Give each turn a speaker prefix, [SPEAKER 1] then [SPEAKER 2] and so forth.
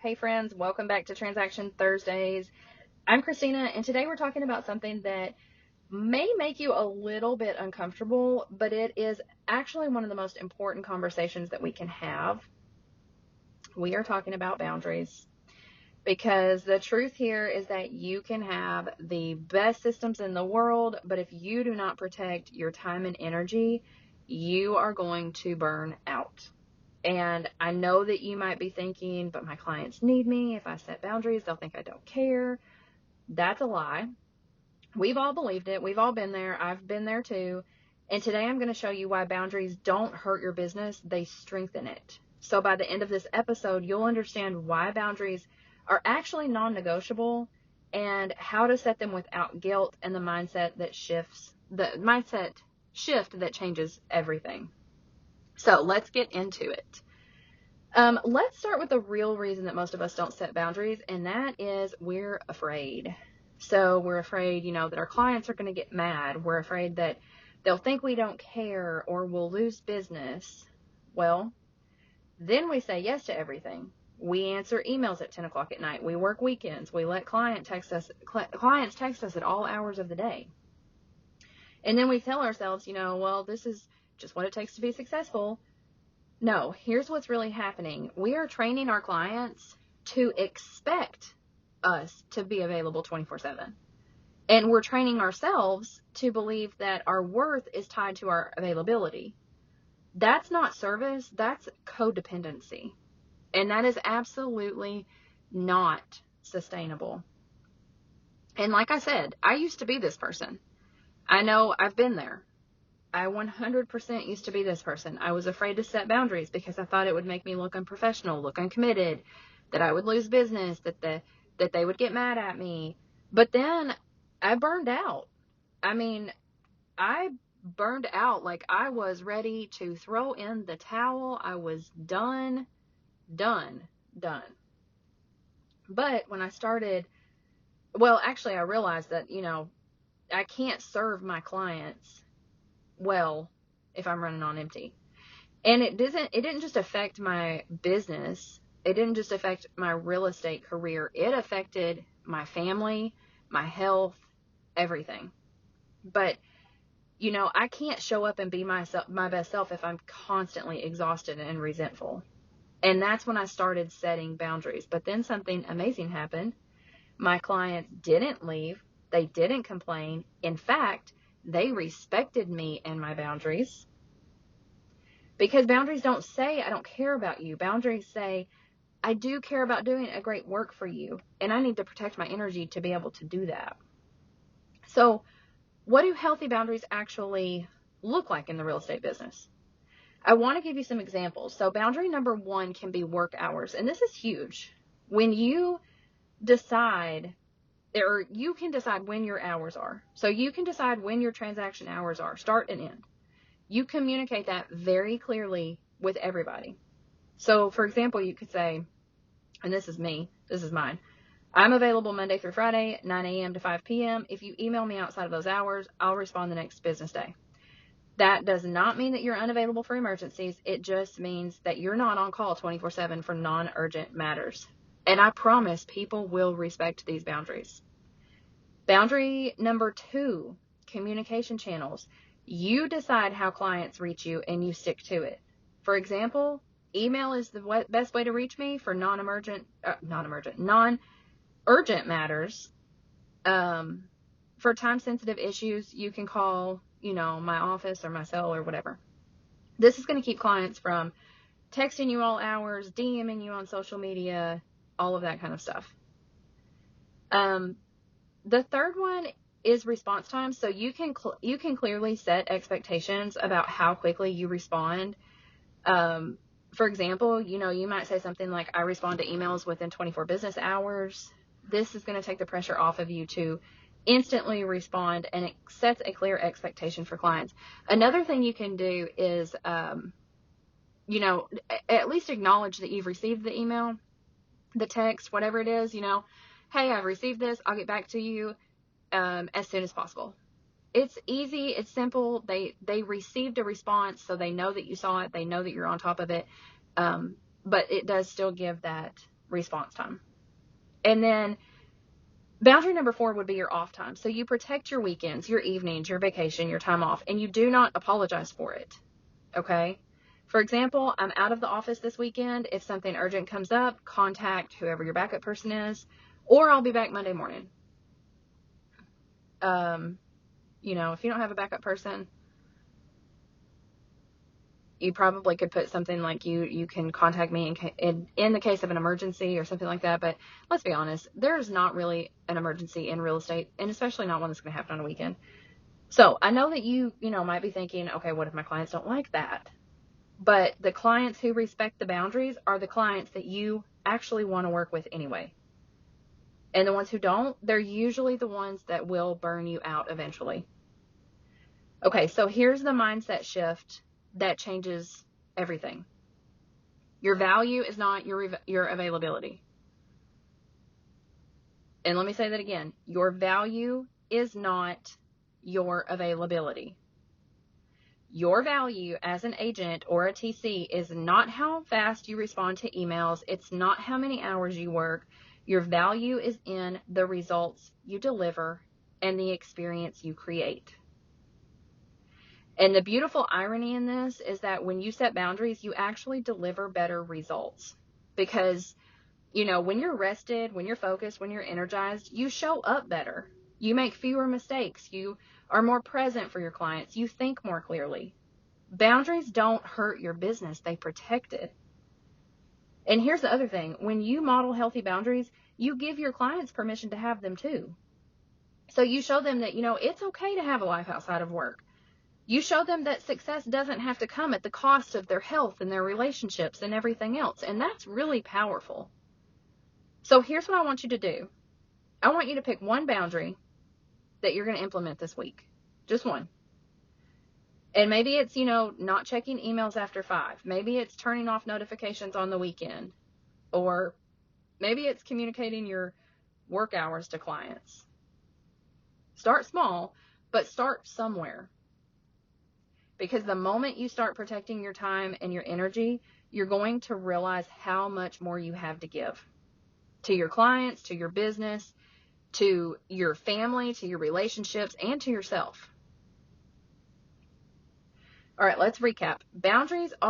[SPEAKER 1] Hey friends, welcome back to Transaction Thursdays. I'm Christina, and today we're talking about something that may make you a little bit uncomfortable, but it is actually one of the most important conversations that we can have. We are talking about boundaries, because the truth here is that you can have the best systems in the world, but if you do not protect your time and energy, you are going to burn out. And I know that you might be thinking, but my clients need me. If I set boundaries, they'll think I don't care. That's a lie. We've all believed it. We've all been there. I've been there too. And today I'm going to show you why boundaries don't hurt your business. They strengthen it. So by the end of this episode, you'll understand why boundaries are actually non-negotiable and how to set them without guilt and the mindset shift that changes everything. So let's get into it. Let's start with the real reason that most of us don't set boundaries, and that is we're afraid. So we're afraid, that our clients are going to get mad. We're afraid that they'll think we don't care or we'll lose business. Well, then we say yes to everything. We answer emails at 10 o'clock at night. We work weekends. We let clients text us at all hours of the day. And then we tell ourselves, well, this is just what it takes to be successful. No, here's what's really happening. We are training our clients to expect us to be available 24/7. And we're training ourselves to believe that our worth is tied to our availability. That's not service, that's codependency. And that is absolutely not sustainable. And like I said, I used to be this person. I know I've been there. I 100% used to be this person. I was afraid to set boundaries because I thought it would make me look unprofessional, look uncommitted, that I would lose business, that they would get mad at me. But then I burned out. I burned out like I was ready to throw in the towel. I was done. But when I started, I realized that, I can't serve my clients well if I'm running on empty. And it didn't just affect my business. It didn't just affect my real estate career. It affected my family, my health, everything. But I can't show up and be my best self if I'm constantly exhausted and resentful. And that's when I started setting boundaries. But then something amazing happened. My clients didn't leave. They didn't complain. In fact, they respected me and my boundaries. Because boundaries don't say, I don't care about you. Boundaries say, I do care about doing a great work for you. And I need to protect my energy to be able to do that. So what do healthy boundaries actually look like in the real estate business? I want to give you some examples. So boundary number 1 can be work hours. And this is huge. When you decide, or you can decide when your hours are. So you can decide when your transaction hours are, start and end. You communicate that very clearly with everybody. So for example, you could say, and this is mine. I'm available Monday through Friday, 9 a.m. to 5 p.m. If you email me outside of those hours, I'll respond the next business day. That does not mean that you're unavailable for emergencies. It just means that you're not on call 24/7 for non-urgent matters. And I promise people will respect these boundaries. Boundary number 2, communication channels. You decide how clients reach you and you stick to it. For example, email is the best way to reach me for non-urgent matters. For time-sensitive issues, you can call, my office or my cell or whatever. This is going to keep clients from texting you all hours, DMing you on social media, all of that kind of stuff. The third one is response time. So you can clearly set expectations about how quickly you respond. For example, you might say something like, I respond to emails within 24 business hours. This is going to take the pressure off of you to instantly respond, and it sets a clear expectation for clients. Another thing you can do is, at least acknowledge that you've received the email, the text, whatever it is, hey, I've received this. I'll get back to you as soon as possible. It's easy. It's simple. They received a response, so they know that you saw it. They know that you're on top of it. But it does still give that response time. And then boundary number 4 would be your off time. So you protect your weekends, your evenings, your vacation, your time off, and you do not apologize for it. Okay? For example, I'm out of the office this weekend. If something urgent comes up, contact whoever your backup person is, or I'll be back Monday morning. If you don't have a backup person, you probably could put something like you can contact me in the case of an emergency or something like that. But let's be honest, there's not really an emergency in real estate, and especially not one that's going to happen on a weekend. So I know that you might be thinking, okay, what if my clients don't like that? But the clients who respect the boundaries are the clients that you actually want to work with anyway. And the ones who don't, they're usually the ones that will burn you out eventually. Okay, so here's the mindset shift that changes everything. Your value is not your availability. And let me say that again. Your value is not your availability. Your value as an agent or a TC is not how fast you respond to emails. It's not how many hours you work. Your value is in the results you deliver and the experience you create. And the beautiful irony in this is that when you set boundaries, you actually deliver better results. Because, when you're rested, when you're focused, when you're energized, you show up better. You make fewer mistakes. You are more present for your clients. You think more clearly. Boundaries don't hurt your business. They protect it. And here's the other thing. When you model healthy boundaries, you give your clients permission to have them too. So you show them that, it's okay to have a life outside of work. You show them that success doesn't have to come at the cost of their health and their relationships and everything else. And that's really powerful. So here's what I want you to do. I want you to pick one boundary that you're going to implement this week. Just one. And maybe it's, not checking emails after 5. Maybe it's turning off notifications on the weekend. Or maybe it's communicating your work hours to clients. Start small, but start somewhere. Because the moment you start protecting your time and your energy, you're going to realize how much more you have to give to your clients, to your business, to your family, to your relationships, and to yourself. All right, let's recap. Boundaries are